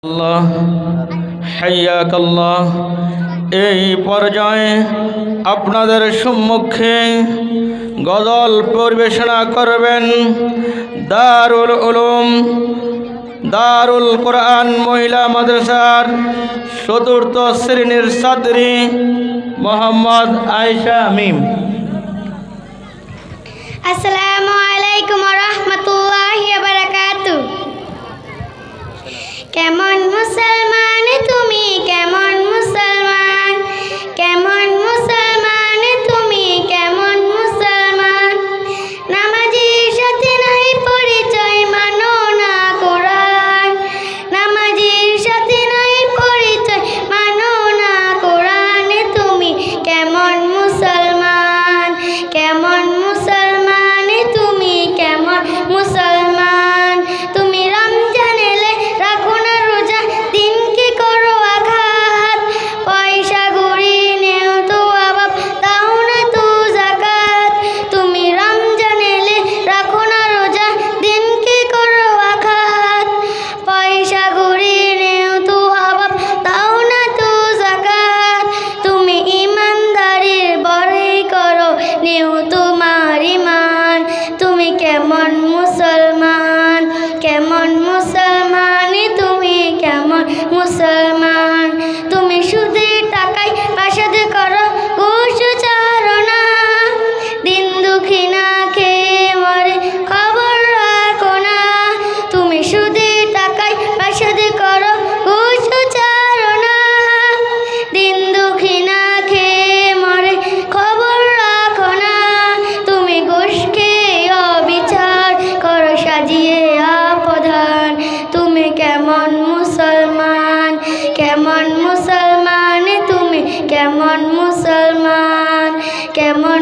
আল্লাহ হাইয়াকাল্লাহ। এই পর্যায়ে আপনাদের সম্মুখে গজল পরিবেশনা করবেন দারুল উলুম দারুল কোরআন মহিলা মাদ্রাসার চতুর্থ শ্রেণীর ছাত্রী মোহাম্মদ আয়েশা মিম। আসসালামু আলাইকুম ওয়া রাহমাতুল্লাহি ওয়া বারাকাতুহু। কেমন মুসলমান তুমি, কেমন মুসলমান, কেমন মুসলমান তুমি, কেমন মুসলমান। নামাজীর সাথে নাই পরিচয়, মানো না কোরআন। নামাজীর সাথে নাই পরিচয়, মানো না কোরআন। তুমি কেমন মুসলমান, কেমন মুসলমান তুমি, কেমন মুসলমান। তুমি রমজান এলে রাখো না রোজা, দিনকে করো আঘাত। পয়সা গুড়ি নেও তো অভাব, দাও না তো যাকাত। তুমি রমজান এলে রাখো না রোজা, দিনকে করো আঘাত। পয়সা গুড়ি নেও তো অভাব, দাও না তো যাকাত। তুমি ইমানদারির বড়াই করো, নেও তোমার ঈমান। তুমি কেমন মুসলমান, কেমন মুসলমান তুমি, কেমন মুসলমান। তুমি সুদের টাকায় বাসদ করো, ঘুষ ছাড়ো না। দিন দুঃখী না খেয়ে মরে, খবর রাখো না। তুমি সুদের টাকায় বাসদ করো, ঘুষ ছাড়ো না। দিন দুঃখী না খেয়ে মরে, খবর রাখো না। তুমি ঘুষ খেয়ে অবিচার করো, সাজিয়ে আপধান। তুমি কেমন মুসলমান, কেমন মুসলমান তুমি, কেমন মুসলমান, কেমন